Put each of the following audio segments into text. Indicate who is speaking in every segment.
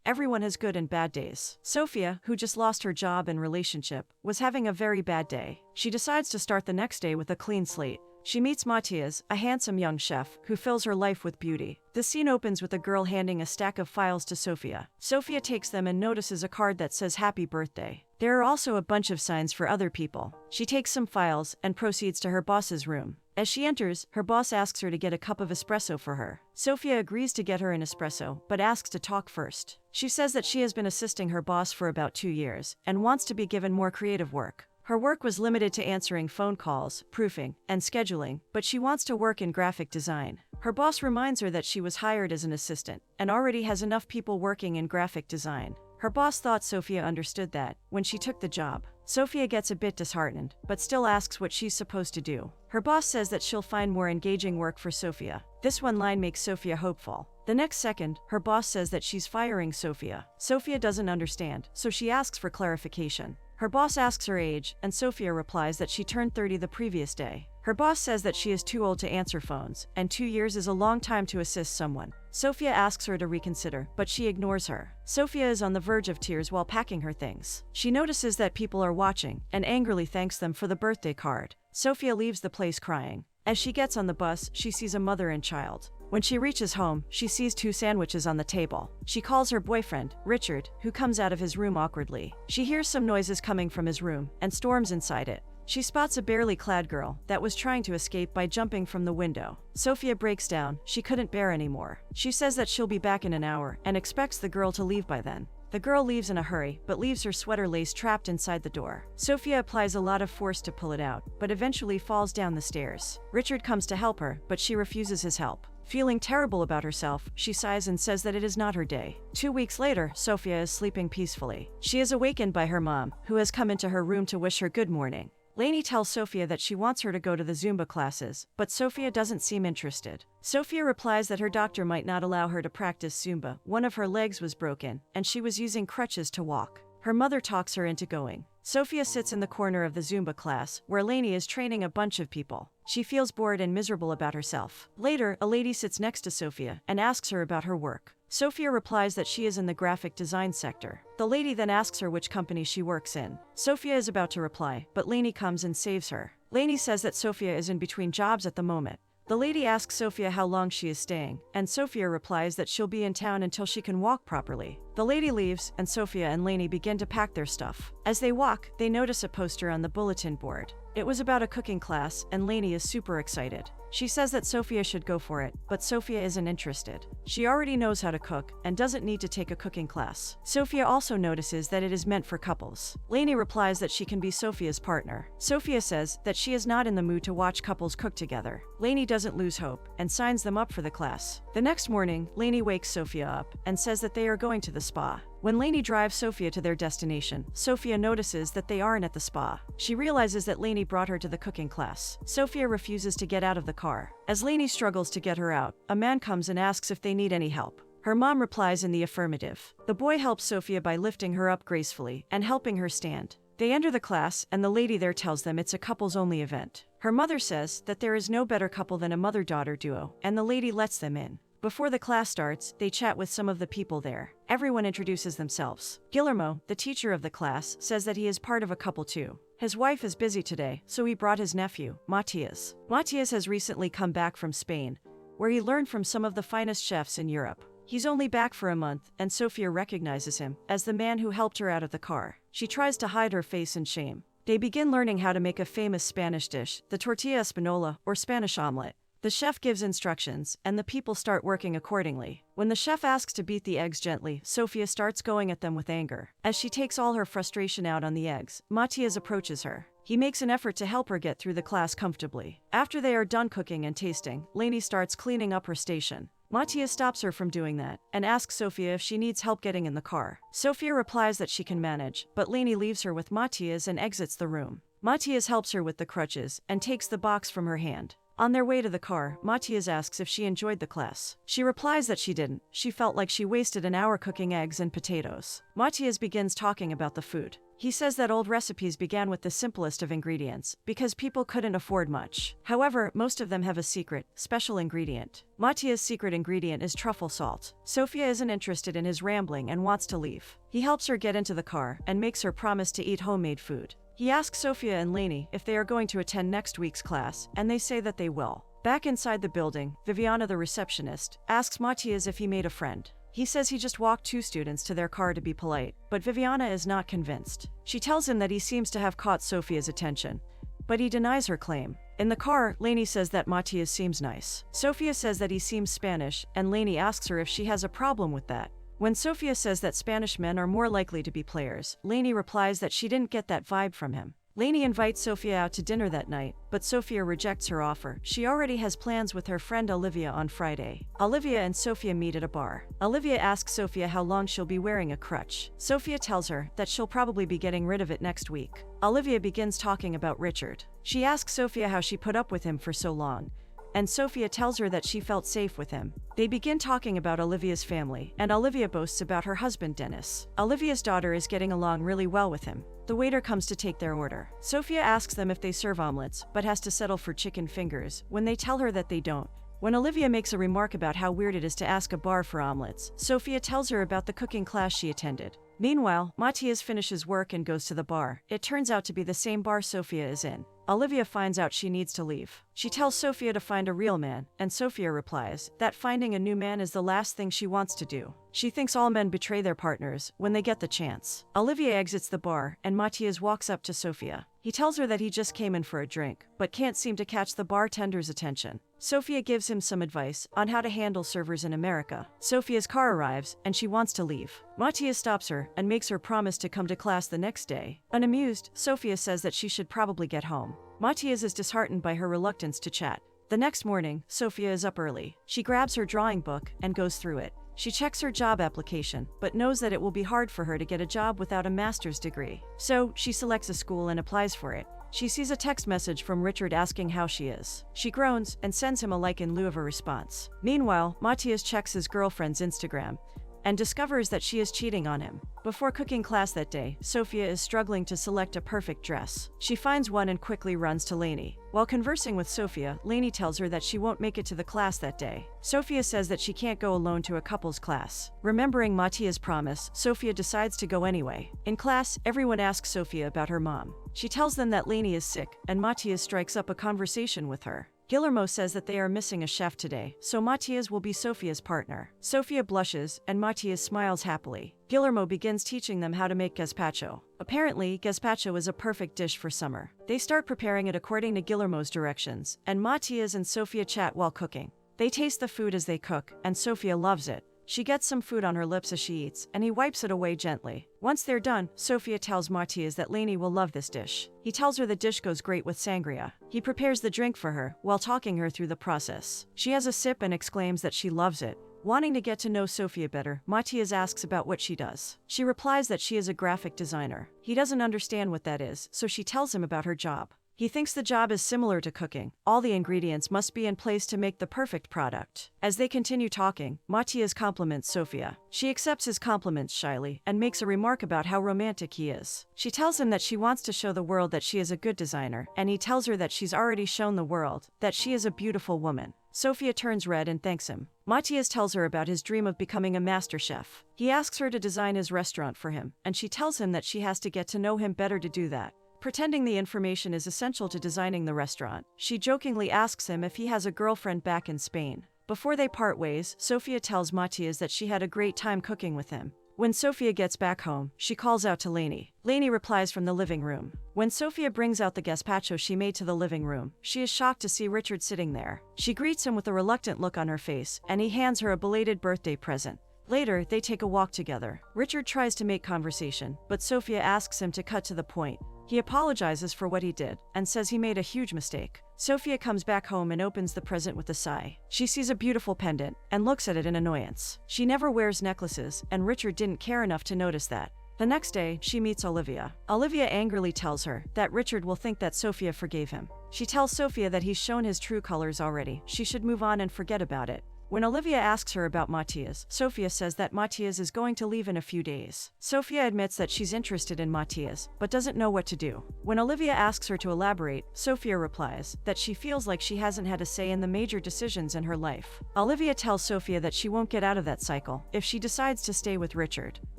Speaker 1: Everyone has good and bad days. Sophia, who just lost her job and relationship, was having a very bad day. She decides to start the next day with a clean slate. She meets Matthias, a handsome young chef, who fills her life with beauty. The scene opens with a girl handing a stack of files to Sophia. Sophia takes them and notices a card that says happy birthday. There are also a bunch of signs for other people. She takes some files and proceeds to her boss's room. As she enters, her boss asks her to get a cup of espresso for her. Sophia agrees to get her an espresso, but asks to talk first. She says that she has been assisting her boss for about 2 years and wants to be given more creative work. Her work was limited to answering phone calls, proofing, and scheduling, but she wants to work in graphic design. Her boss reminds her that she was hired as an assistant and already has enough people working in graphic design. Her boss thought Sophia understood that when she took the job. Sophia gets a bit disheartened, but still asks what she's supposed to do. Her boss says that she'll find more engaging work for Sophia. This one line makes Sophia hopeful. The next second, her boss says that she's firing Sophia. Sophia doesn't understand, so she asks for clarification. Her boss asks her age, and Sophia replies that she turned 30 the previous day. Her boss says that she is too old to answer phones, and 2 years is a long time to assist someone. Sophia asks her to reconsider, but she ignores her. Sophia is on the verge of tears while packing her things. She notices that people are watching, and angrily thanks them for the birthday card. Sophia leaves the place crying. As she gets on the bus, she sees a mother and child. When she reaches home, she sees 2 sandwiches on the table. She calls her boyfriend, Richard, who comes out of his room awkwardly. She hears some noises coming from his room and storms inside it. She spots a barely clad girl that was trying to escape by jumping from the window. Sophia breaks down. She couldn't bear anymore. She says that she'll be back in an hour and expects the girl to leave by then. The girl leaves in a hurry, but leaves her sweater lace trapped inside the door. Sophia applies a lot of force to pull it out, but eventually falls down the stairs. Richard comes to help her, but she refuses his help. Feeling terrible about herself, she sighs and says that it is not her day. 2 weeks later, Sophia is sleeping peacefully. She is awakened by her mom, who has come into her room to wish her good morning. Lainey tells Sophia that she wants her to go to the Zumba classes, but Sophia doesn't seem interested. Sophia replies that her doctor might not allow her to practice Zumba. One of her legs was broken, and she was using crutches to walk. Her mother talks her into going. Sophia sits in the corner of the Zumba class, where Lainey is training a bunch of people. She feels bored and miserable about herself. Later, a lady sits next to Sophia and asks her about her work. Sophia replies that she is in the graphic design sector. The lady then asks her which company she works in. Sophia is about to reply, but Lainey comes and saves her. Lainey says that Sophia is in between jobs at the moment. The lady asks Sophia how long she is staying, and Sophia replies that she'll be in town until she can walk properly. The lady leaves, and Sophia and Lainey begin to pack their stuff. As they walk, they notice a poster on the bulletin board. It was about a cooking class, and Lainey is super excited. She says that Sophia should go for it, but Sophia isn't interested. She already knows how to cook and doesn't need to take a cooking class. Sophia also notices that it is meant for couples. Lainey replies that she can be Sophia's partner. Sophia says that she is not in the mood to watch couples cook together. Lainey doesn't lose hope and signs them up for the class. The next morning, Lainey wakes Sophia up and says that they are going to the spa. When Lainey drives Sophia to their destination, Sophia notices that they aren't at the spa. She realizes that Lainey brought her to the cooking class. Sophia refuses to get out of the car. As Lainey struggles to get her out, a man comes and asks if they need any help. Her mom replies in the affirmative. The boy helps Sophia by lifting her up gracefully and helping her stand. They enter the class, and the lady there tells them it's a couples-only event. Her mother says that there is no better couple than a mother-daughter duo, and the lady lets them in. Before the class starts, they chat with some of the people there. Everyone introduces themselves. Guillermo, the teacher of the class, says that he is part of a couple too. His wife is busy today, so he brought his nephew, Matthias. Matthias has recently come back from Spain, where he learned from some of the finest chefs in Europe. He's only back for a month, and Sophia recognizes him as the man who helped her out of the car. She tries to hide her face in shame. They begin learning how to make a famous Spanish dish, the tortilla española, or Spanish omelet. The chef gives instructions, and the people start working accordingly. When the chef asks to beat the eggs gently, Sophia starts going at them with anger. As she takes all her frustration out on the eggs, Matthias approaches her. He makes an effort to help her get through the class comfortably. After they are done cooking and tasting, Lainey starts cleaning up her station. Matthias stops her from doing that, and asks Sophia if she needs help getting in the car. Sophia replies that she can manage, but Lainey leaves her with Matthias and exits the room. Matthias helps her with the crutches, and takes the box from her hand. On their way to the car, Matthias asks if she enjoyed the class. She replies that she didn't. She felt like she wasted an hour cooking eggs and potatoes. Matthias begins talking about the food. He says that old recipes began with the simplest of ingredients because people couldn't afford much. However, most of them have a secret, special ingredient. Matthias' secret ingredient is truffle salt. Sophia isn't interested in his rambling and wants to leave. He helps her get into the car and makes her promise to eat homemade food. He asks Sophia and Lainey if they are going to attend next week's class, and they say that they will. Back inside the building, Viviana, the receptionist, asks Matthias if he made a friend. He says he just walked 2 students to their car to be polite, but Viviana is not convinced. She tells him that he seems to have caught Sophia's attention, but he denies her claim. In the car, Lainey says that Matthias seems nice. Sophia says that he seems Spanish, and Lainey asks her if she has a problem with that. When Sophia says that Spanish men are more likely to be players, Lainey replies that she didn't get that vibe from him. Lainey invites Sophia out to dinner that night, but Sophia rejects her offer. She already has plans with her friend Olivia on Friday. Olivia and Sophia meet at a bar. Olivia asks Sophia how long she'll be wearing a crutch. Sophia tells her that she'll probably be getting rid of it next week. Olivia begins talking about Richard. She asks Sophia how she put up with him for so long, and Sophia tells her that she felt safe with him. They begin talking about Olivia's family, and Olivia boasts about her husband Dennis. Olivia's daughter is getting along really well with him. The waiter comes to take their order. Sophia asks them if they serve omelets, but has to settle for chicken fingers when they tell her that they don't. When Olivia makes a remark about how weird it is to ask a bar for omelets, Sophia tells her about the cooking class she attended. Meanwhile, Matthias finishes work and goes to the bar. It turns out to be the same bar Sophia is in. Olivia finds out she needs to leave. She tells Sophia to find a real man, and Sophia replies that finding a new man is the last thing she wants to do. She thinks all men betray their partners when they get the chance. Olivia exits the bar, and Matthias walks up to Sophia. He tells her that he just came in for a drink, but can't seem to catch the bartender's attention. Sophia gives him some advice on how to handle servers in America. Sophia's car arrives, and she wants to leave. Matthias stops her and makes her promise to come to class the next day. Unamused, Sophia says that she should probably get home. Matthias is disheartened by her reluctance to chat. The next morning, Sophia is up early. She grabs her drawing book and goes through it. She checks her job application, but knows that it will be hard for her to get a job without a master's degree. So, she selects a school and applies for it. She sees a text message from Richard asking how she is. She groans and sends him a like in lieu of a response. Meanwhile, Matthias checks his girlfriend's Instagram and discovers that she is cheating on him. Before cooking class that day, Sophia is struggling to select a perfect dress. She finds one and quickly runs to Lainey. While conversing with Sophia, Lainey tells her that she won't make it to the class that day. Sophia says that she can't go alone to a couples class. Remembering Matthias' promise, Sophia decides to go anyway. In class, everyone asks Sophia about her mom. She tells them that Lainey is sick, and Matthias strikes up a conversation with her. Guillermo says that they are missing a chef today, so Matthias will be Sophia's partner. Sophia blushes, and Matthias smiles happily. Guillermo begins teaching them how to make gazpacho. Apparently, gazpacho is a perfect dish for summer. They start preparing it according to Guillermo's directions, and Matthias and Sophia chat while cooking. They taste the food as they cook, and Sophia loves it. She gets some food on her lips as she eats, and he wipes it away gently. Once they're done, Sophia tells Matthias that Lainey will love this dish. He tells her the dish goes great with sangria. He prepares the drink for her, while talking her through the process. She has a sip and exclaims that she loves it. Wanting to get to know Sophia better, Matthias asks about what she does. She replies that she is a graphic designer. He doesn't understand what that is, so she tells him about her job. He thinks the job is similar to cooking. All the ingredients must be in place to make the perfect product. As they continue talking, Matthias compliments Sophia. She accepts his compliments shyly and makes a remark about how romantic he is. She tells him that she wants to show the world that she is a good designer, and he tells her that she's already shown the world that she is a beautiful woman. Sophia turns red and thanks him. Matthias tells her about his dream of becoming a master chef. He asks her to design his restaurant for him, and she tells him that she has to get to know him better to do that. Pretending the information is essential to designing the restaurant, she jokingly asks him if he has a girlfriend back in Spain. Before they part ways, Sophia tells Matthias that she had a great time cooking with him. When Sophia gets back home, she calls out to Lainey. Lainey replies from the living room. When Sophia brings out the gazpacho she made to the living room, she is shocked to see Richard sitting there. She greets him with a reluctant look on her face, and he hands her a belated birthday present. Later, they take a walk together. Richard tries to make conversation, but Sophia asks him to cut to the point. He apologizes for what he did and says he made a huge mistake. Sophia comes back home and opens the present with a sigh. She sees a beautiful pendant and looks at it in annoyance. She never wears necklaces, and Richard didn't care enough to notice that. The next day, she meets Olivia. Olivia angrily tells her that Richard will think that Sophia forgave him. She tells Sophia that he's shown his true colors already. She should move on and forget about it. When Olivia asks her about Matthias, Sophia says that Matthias is going to leave in a few days. Sophia admits that she's interested in Matthias, but doesn't know what to do. When Olivia asks her to elaborate, Sophia replies that she feels like she hasn't had a say in the major decisions in her life. Olivia tells Sophia that she won't get out of that cycle if she decides to stay with Richard.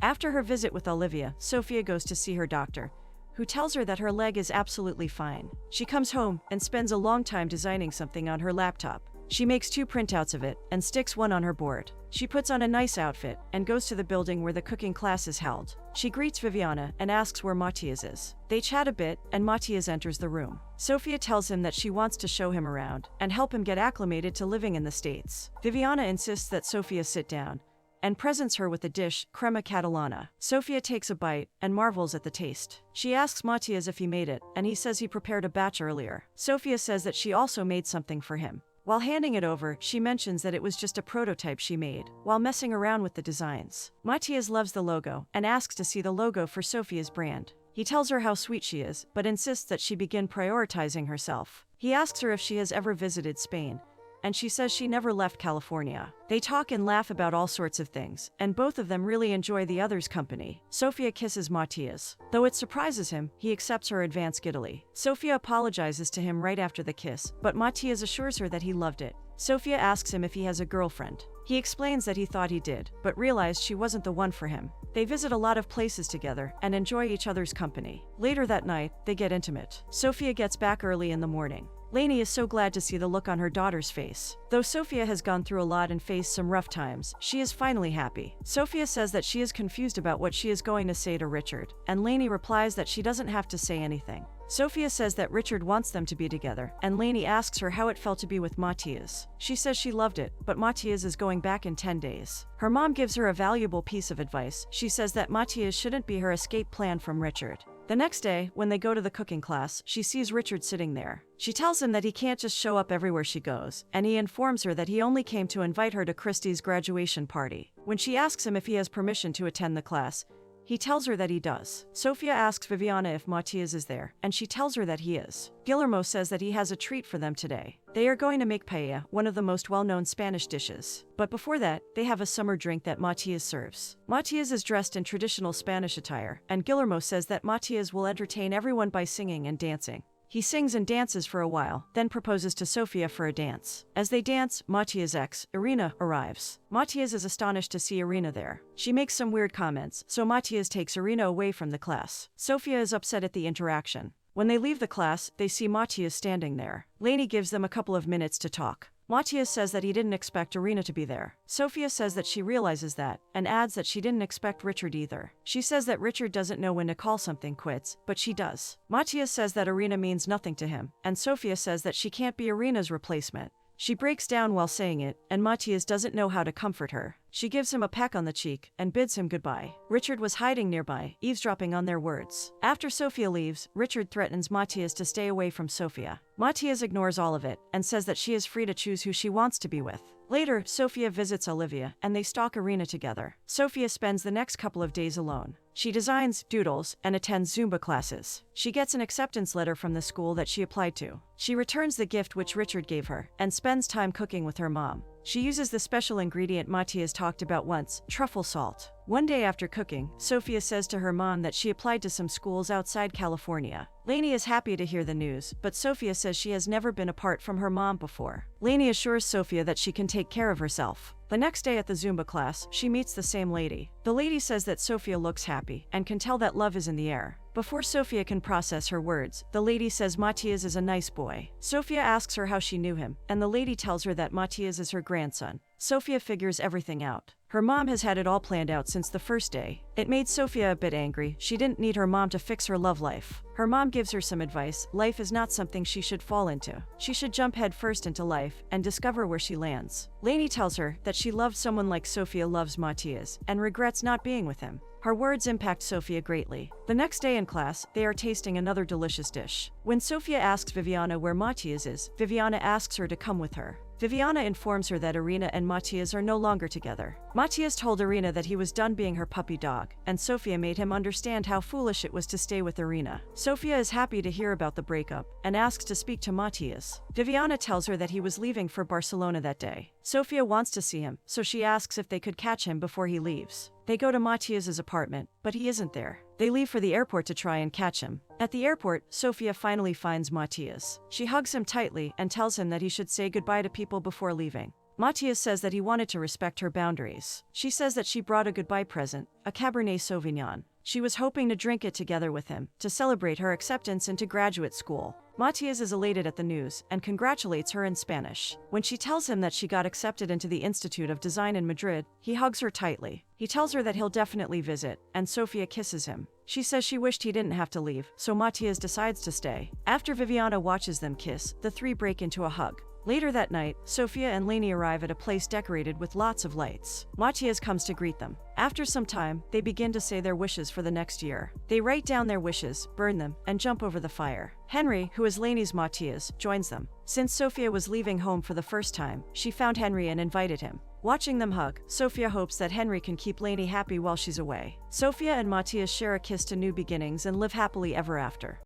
Speaker 1: After her visit with Olivia, Sophia goes to see her doctor, who tells her that her leg is absolutely fine. She comes home and spends a long time designing something on her laptop. She makes 2 printouts of it and sticks one on her board. She puts on a nice outfit and goes to the building where the cooking class is held. She greets Viviana and asks where Matthias is. They chat a bit and Matthias enters the room. Sophia tells him that she wants to show him around and help him get acclimated to living in the States. Viviana insists that Sophia sit down and presents her with the dish, crema catalana. Sophia takes a bite and marvels at the taste. She asks Matthias if he made it, and he says he prepared a batch earlier. Sophia says that she also made something for him. While handing it over, she mentions that it was just a prototype she made, while messing around with the designs. Matthias loves the logo and asks to see the logo for Sophia's brand. He tells her how sweet she is, but insists that she begin prioritizing herself. He asks her if she has ever visited Spain, and she says she never left California. They talk and laugh about all sorts of things, and both of them really enjoy the other's company. Sophia kisses Matthias. Though it surprises him, he accepts her advance giddily. Sophia apologizes to him right after the kiss, but Matthias assures her that he loved it. Sophia asks him if he has a girlfriend. He explains that he thought he did, but realized she wasn't the one for him. They visit a lot of places together and enjoy each other's company. Later that night, they get intimate. Sophia gets back early in the morning. Lainey is so glad to see the look on her daughter's face. Though Sophia has gone through a lot and faced some rough times, she is finally happy. Sophia says that she is confused about what she is going to say to Richard, and Lainey replies that she doesn't have to say anything. Sophia says that Richard wants them to be together, and Lainey asks her how it felt to be with Matthias. She says she loved it, but Matthias is going back in 10 days. Her mom gives her a valuable piece of advice. She says that Matthias shouldn't be her escape plan from Richard. The next day, when they go to the cooking class, she sees Richard sitting there. She tells him that he can't just show up everywhere she goes, and he informs her that he only came to invite her to Christy's graduation party. When she asks him if he has permission to attend the class, he tells her that he does. Sophia asks Viviana if Matthias is there, and she tells her that he is. Guillermo says that he has a treat for them today. They are going to make paella, one of the most well-known Spanish dishes. But before that, they have a summer drink that Matthias serves. Matthias is dressed in traditional Spanish attire, and Guillermo says that Matthias will entertain everyone by singing and dancing. He sings and dances for a while, then proposes to Sophia for a dance. As they dance, Matthias' ex, Irina, arrives. Matthias is astonished to see Irina there. She makes some weird comments, so Matthias takes Irina away from the class. Sophia is upset at the interaction. When they leave the class, they see Matthias standing there. Lainey gives them a couple of minutes to talk. Matthias says that he didn't expect Irina to be there. Sophia says that she realizes that, and adds that she didn't expect Richard either. She says that Richard doesn't know when to call something quits, but she does. Matthias says that Irina means nothing to him, and Sophia says that she can't be Irina's replacement. She breaks down while saying it, and Matthias doesn't know how to comfort her. She gives him a peck on the cheek and bids him goodbye. Richard was hiding nearby, eavesdropping on their words. After Sophia leaves, Richard threatens Matthias to stay away from Sophia. Matthias ignores all of it and says that she is free to choose who she wants to be with. Later, Sophia visits Olivia, and they stalk Irina together. Sophia spends the next couple of days alone. She designs, doodles, and attends Zumba classes. She gets an acceptance letter from the school that she applied to. She returns the gift which Richard gave her, and spends time cooking with her mom. She uses the special ingredient Matthias talked about once, truffle salt. One day after cooking, Sophia says to her mom that she applied to some schools outside California. Lainey is happy to hear the news, but Sophia says she has never been apart from her mom before. Lainey assures Sophia that she can take care of herself. The next day at the Zumba class, she meets the same lady. The lady says that Sophia looks happy and can tell that love is in the air. Before Sophia can process her words, the lady says Matthias is a nice boy. Sophia asks her how she knew him, and the lady tells her that Matthias is her grandson. Sophia figures everything out. Her mom has had it all planned out since the first day. It made Sophia a bit angry. She didn't need her mom to fix her love life. Her mom gives her some advice. Life is not something she should fall into. She should jump headfirst into life and discover where she lands. Lainey tells her that she loves someone like Sophia loves Matthias and regrets not being with him. Her words impact Sophia greatly. The next day in class, they are tasting another delicious dish. When Sophia asks Viviana where Matthias is, Viviana asks her to come with her. Viviana informs her that Irina and Matthias are no longer together. Matthias told Irina that he was done being her puppy dog, and Sofia made him understand how foolish it was to stay with Irina. Sofia is happy to hear about the breakup and asks to speak to Matthias. Viviana tells her that he was leaving for Barcelona that day. Sofia wants to see him, so she asks if they could catch him before he leaves. They go to Matthias's apartment, but he isn't there. They leave for the airport to try and catch him. At the airport, Sofia finally finds Matthias. She hugs him tightly and tells him that he should say goodbye to people before leaving. Matthias says that he wanted to respect her boundaries. She says that she brought a goodbye present, a Cabernet Sauvignon. She was hoping to drink it together with him, to celebrate her acceptance into graduate school. Matthias is elated at the news and congratulates her in Spanish. When she tells him that she got accepted into the Institute of Design in Madrid, he hugs her tightly. He tells her that he'll definitely visit, and Sofia kisses him. She says she wished he didn't have to leave, so Matthias decides to stay. After Viviana watches them kiss, the three break into a hug. Later that night, Sofia and Lainey arrive at a place decorated with lots of lights. Matthias comes to greet them. After some time, they begin to say their wishes for the next year. They write down their wishes, burn them, and jump over the fire. Henry, who is Lainey's Matthias, joins them. Since Sofia was leaving home for the first time, she found Henry and invited him. Watching them hug, Sofia hopes that Henry can keep Lainey happy while she's away. Sofia and Matthias share a kiss to new beginnings and live happily ever after.